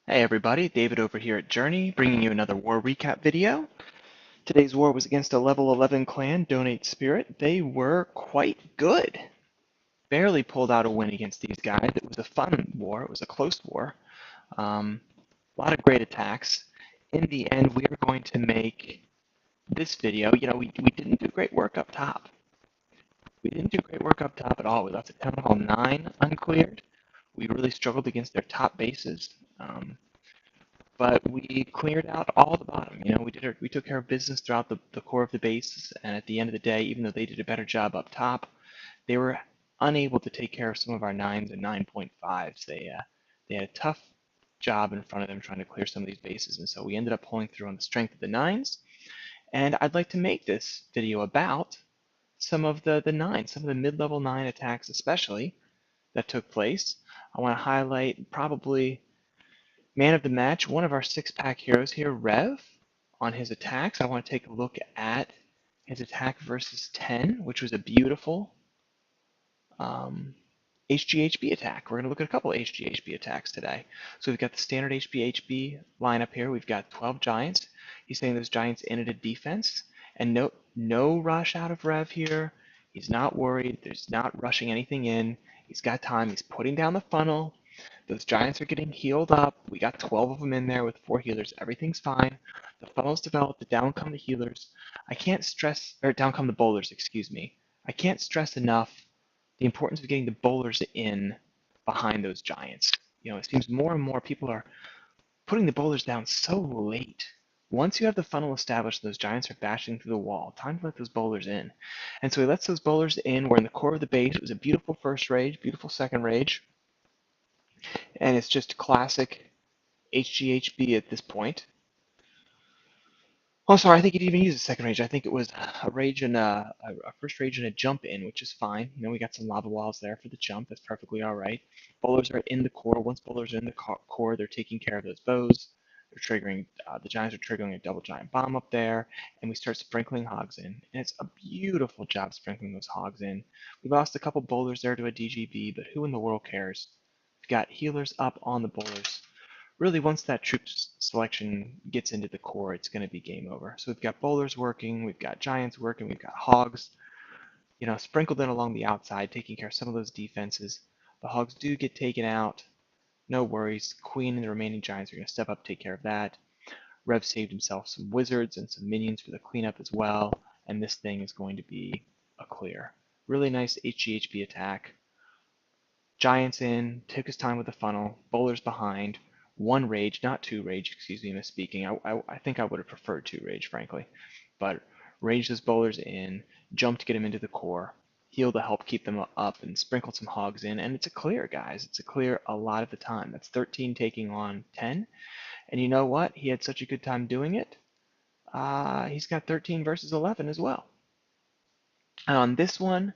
Hey everybody, David over here at Journey, bringing you another war recap video. Today's war was against a level 11 clan, Donate Spirit. They were quite good. Barely pulled out a win against these guys. It was a fun war. It was a close war. A lot of great attacks. In the end, we are going to make this video. We didn't do great work up top. We didn't do great work up top at all. We left the Town Hall 9 uncleared. We really struggled against their top bases. But we cleared out all the bottom. We took care of business throughout the core of the base, and at the end of the day, even though they did a better job up top, they were unable to take care of some of our 9s and 9.5s. They had a tough job in front of them trying to clear some of these bases, and so we ended up pulling through on the strength of the 9s. And I'd like to make this video about some of the 9s, some of the mid-level 9 attacks especially, that took place. I want to highlight probably man of the match, one of our six-pack heroes here, Rev, on his attacks. I want to take a look at his attack versus 10, which was a beautiful HGHB attack. We're going to look at a couple of HGHB attacks today. So we've got the standard HGHB lineup here. We've got 12 Giants. He's saying those Giants in at a defense. And no rush out of Rev here. He's not worried. There's not rushing anything in. He's got time. He's putting down the funnel. Those Giants are getting healed up. We got 12 of them in there with 4 healers. Everything's fine. The funnel's developed. Down come the healers. I can't stress, or down come the bowlers, excuse me. I can't stress enough the importance of getting the bowlers in behind those Giants. It seems more and more people are putting the bowlers down so late. Once you have the funnel established, those Giants are bashing through the wall. Time to let those bowlers in. And so he lets those bowlers in. We're in the core of the base. It was a beautiful first rage, beautiful second rage. And it's just classic HGHB at this point. Oh, sorry, I think he didn't even use a second rage. I think it was a rage and a first rage and a jump in, which is fine. We got some lava walls there for the jump. That's perfectly all right. Bowlers are in the core. Once bowlers are in the core, they're taking care of those bows. They're triggering. The Giants are triggering a double giant bomb up there, and we start sprinkling hogs in. And it's a beautiful job sprinkling those hogs in. We lost a couple bowlers there to a DGB, but who in the world cares? We've got healers up on the bowlers. Really, once that troop selection gets into the core, it's going to be game over. So we've got bowlers working, we've got Giants working, we've got hogs, sprinkled in along the outside, taking care of some of those defenses. The hogs do get taken out. No worries. Queen and the remaining Giants are going to step up, take care of that. Rev saved himself some wizards and some minions for the cleanup as well, and this thing is going to be a clear. Really nice HGHB attack. Giants in, took his time with the funnel, bowlers behind, one rage, not two rage, excuse me, misspeaking. I think I would have preferred two rage, frankly. But rage those bowlers in, jump to get them into the core, heal to help keep them up, and sprinkle some hogs in. And it's a clear, guys. It's a clear a lot of the time. That's 13 taking on 10. And you know what? He had such a good time doing it. He's got 13 versus 11 as well. And on this one,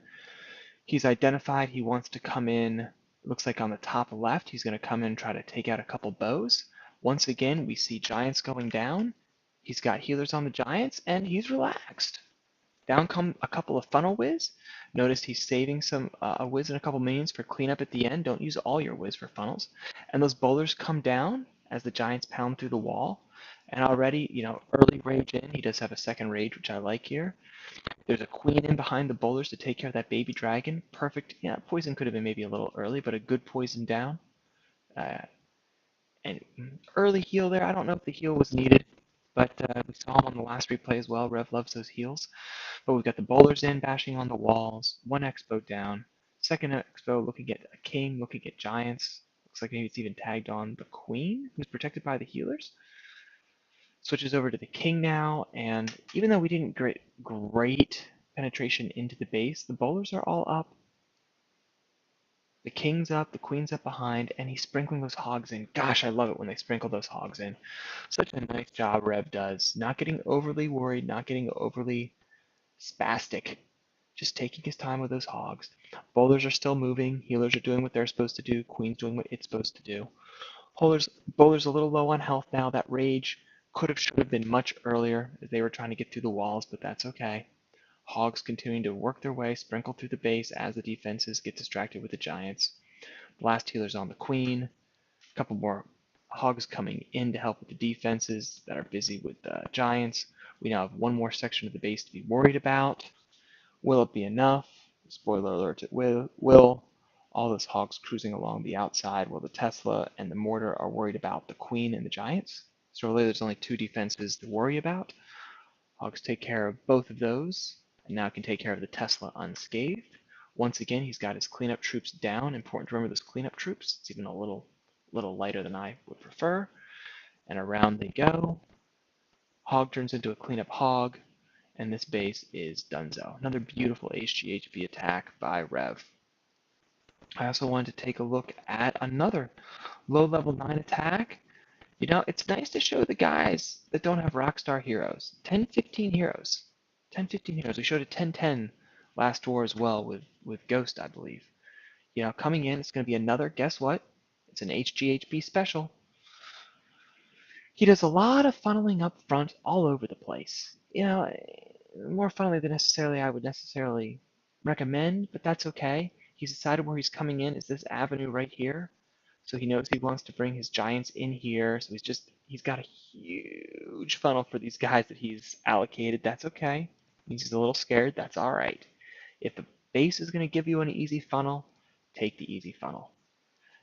he's identified he wants to come in. Looks like on the top left, he's going to come in and try to take out a couple bows. Once again, we see Giants going down. He's got healers on the Giants, and he's relaxed. Down come a couple of funnel whiz. Notice he's saving some a whiz and a couple minions for cleanup at the end. Don't use all your whiz for funnels. And those bowlers come down as the Giants pound through the wall. And already, early rage in. He does have a second rage, which I like here. There's a queen in behind the bowlers to take care of that baby dragon. Perfect. Yeah, poison could have been maybe a little early, but a good poison down. And early heal there. I don't know if the heal was needed, but we saw him on the last replay as well. Rev loves those heals. But we've got the bowlers in, bashing on the walls. One expo down. Second expo looking at a king, looking at giants. Looks like maybe it's even tagged on the queen, who's protected by the healers. Switches over to the king now, and even though we didn't get great penetration into the base, the bowlers are all up. The king's up, the queen's up behind, and he's sprinkling those hogs in. Gosh, I love it when they sprinkle those hogs in. Such a nice job Rev does. Not getting overly worried, not getting overly spastic. Just taking his time with those hogs. Bowlers are still moving. Healers are doing what they're supposed to do. Queen's doing what it's supposed to do. Bowlers a little low on health now. That rage should have been much earlier as they were trying to get through the walls, but that's okay. Hogs continuing to work their way, sprinkle through the base as the defenses get distracted with the Giants. The last healer's on the Queen. A couple more Hogs coming in to help with the defenses that are busy with the Giants. We now have one more section of the base to be worried about. Will it be enough? Spoiler alert, it will. All those Hogs cruising along the outside while the Tesla and the Mortar are worried about the Queen and the Giants. So really there's only two defenses to worry about. Hogs take care of both of those, and now can take care of the Tesla unscathed. Once again, he's got his cleanup troops down. Important to remember those cleanup troops. It's even a little lighter than I would prefer. And around they go. Hog turns into a cleanup hog, and this base is donezo. Another beautiful HGHB attack by Rev. I also wanted to take a look at another low level 9 attack. You know, it's nice to show the guys that don't have rockstar heroes. 10-15 heroes. 10-15 heroes. We showed a 10-10 last war as well with Ghost, I believe. You know, coming in, it's going to be another, guess what? It's an HGHB special. He does a lot of funneling up front all over the place. You know, more funneling than necessarily I would necessarily recommend, but that's okay. He's decided where he's coming in is this avenue right here. So he knows he wants to bring his Giants in here. So he's got a huge funnel for these guys that he's allocated. That's okay. He's a little scared. That's all right. If the base is going to give you an easy funnel, take the easy funnel.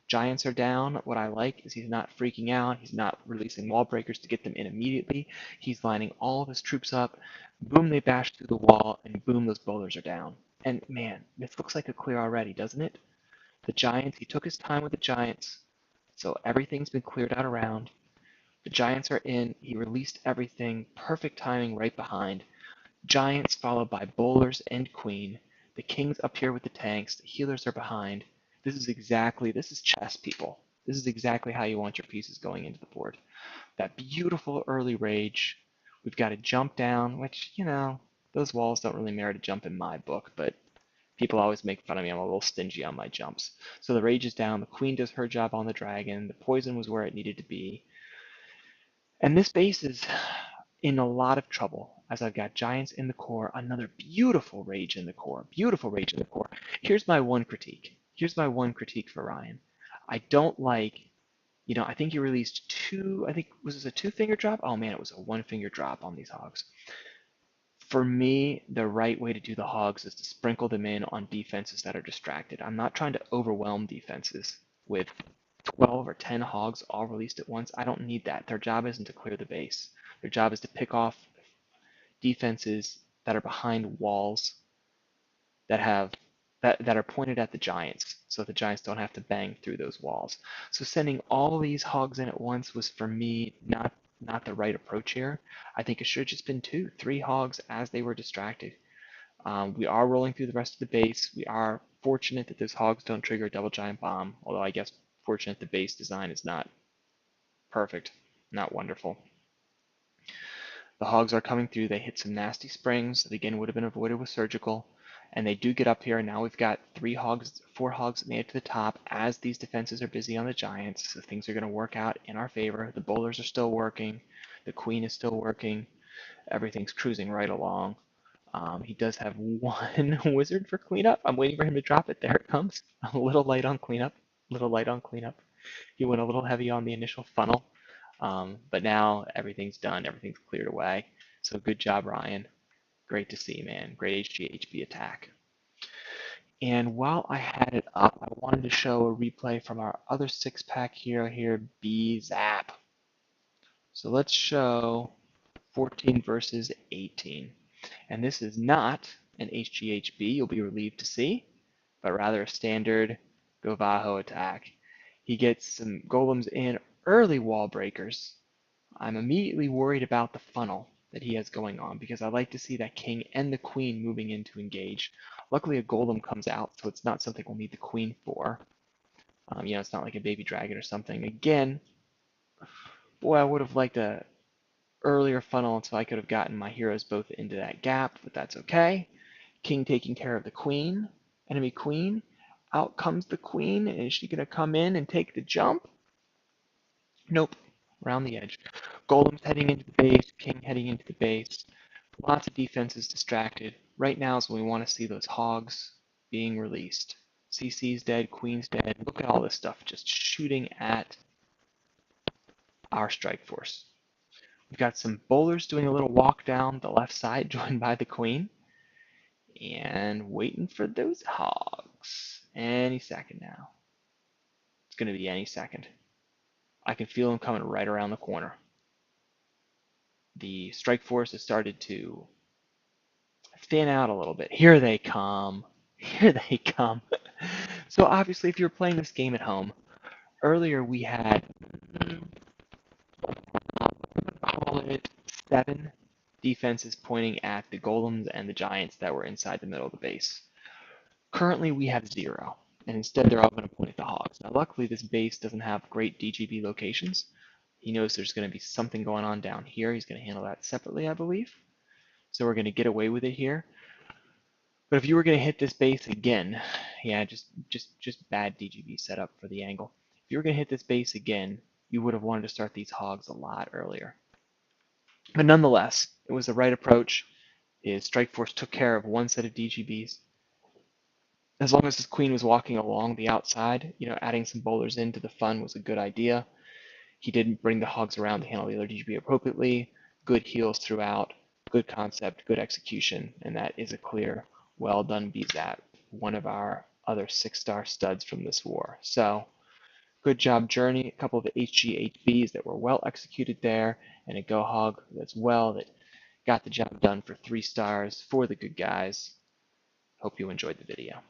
Giants are down. What I like is he's not freaking out. He's not releasing wall breakers to get them in immediately. He's lining all of his troops up. Boom, they bash through the wall, and boom, those bowlers are down. And man, this looks like a clear already, doesn't it? The Giants, he took his time with the Giants, so everything's been cleared out around. The Giants are in. He released everything. Perfect timing right behind. Giants followed by bowlers and queen. The king's up here with the tanks. The healers are behind. This is chess, people. This is exactly how you want your pieces going into the board. That beautiful early rage. We've got a jump down, which, you know, those walls don't really merit a jump in my book, but people always make fun of me. I'm a little stingy on my jumps. So the rage is down. The queen does her job on the dragon. The poison was where it needed to be. And this base is in a lot of trouble as I've got Giants in the core, another beautiful rage in the core, beautiful rage in the core. Here's my one critique. Here's my one critique for Ryan. I don't like, you know, I think he released two, I think, was this a two-finger drop? Oh man, it was a one-finger drop on these hogs. For me, the right way to do the hogs is to sprinkle them in on defenses that are distracted. I'm not trying to overwhelm defenses with 12 or 10 hogs all released at once. I don't need that. Their job isn't to clear the base. Their job is to pick off defenses that are behind walls that are pointed at the Giants, so the Giants don't have to bang through those walls. So sending all these hogs in at once was for me not the right approach here. I think it should have just been 2-3 hogs as they were distracted. We are rolling through the rest of the base. We are fortunate that those hogs don't trigger a double giant bomb, although I guess fortunate the base design is not perfect, not wonderful. The hogs are coming through. They hit some nasty springs that again would have been avoided with surgical. And they do get up here, and now we've got 4 hogs that made it to the top as these defenses are busy on the Giants. So things are going to work out in our favor. The bowlers are still working. The queen is still working. Everything's cruising right along. He does have one wizard for cleanup. I'm waiting for him to drop it. There it comes. A little light on cleanup. He went a little heavy on the initial funnel. But now everything's done. Everything's cleared away. So good job, Ryan. Great to see, man. Great HGHB attack. And while I had it up, I wanted to show a replay from our other 6-pack hero here, BZapp. So let's show 14 versus 18. And this is not an HGHB you'll be relieved to see, but rather a standard GOHog attack. He gets some golems in early wall breakers. I'm immediately worried about the funnel that he has going on because I like to see that king and the queen moving in to engage. Luckily, a golem comes out, so it's not something we'll need the queen for. You know, it's not like a baby dragon or something. Again, boy, I would have liked a earlier funnel so I could have gotten my heroes both into that gap, but that's okay. King taking care of the queen, enemy queen. Out comes the queen. Is she going to come in and take the jump? Nope, around the edge. Golem's heading into the base, king heading into the base. Lots of defenses distracted. Right now is when we want to see those hogs being released. CC's dead, queen's dead. Look at all this stuff just shooting at our strike force. We've got some bowlers doing a little walk down the left side, joined by the queen, and waiting for those hogs. Any second now. It's going to be any second. I can feel them coming right around the corner. The strike force has started to thin out a little bit. Here they come. Here they come. So obviously, if you're playing this game at home, earlier we had, call it 7 defenses pointing at the golems and the giants that were inside the middle of the base. Currently, we have 0, and instead they're all going to point at the hogs. Now, luckily, this base doesn't have great DGB locations. He knows there's going to be something going on down here. He's going to handle that separately, I believe. So we're going to get away with it here. But if you were going to hit this base again, yeah, just bad DGB setup for the angle. If you were going to hit this base again, you would have wanted to start these hogs a lot earlier. But nonetheless, it was the right approach. His strike force took care of one set of DGBs. As long as his queen was walking along the outside, adding some bowlers into the fun was a good idea. He didn't bring the hogs around to handle the other DGB appropriately. Good heals throughout, good concept, good execution, and that is a clear, well done BZapp, one of our other 6-star studs from this war. So, good job, Journey. A couple of HGHBs that were well executed there, and a GOHog as well that got the job done for 3 stars for the good guys. Hope you enjoyed the video.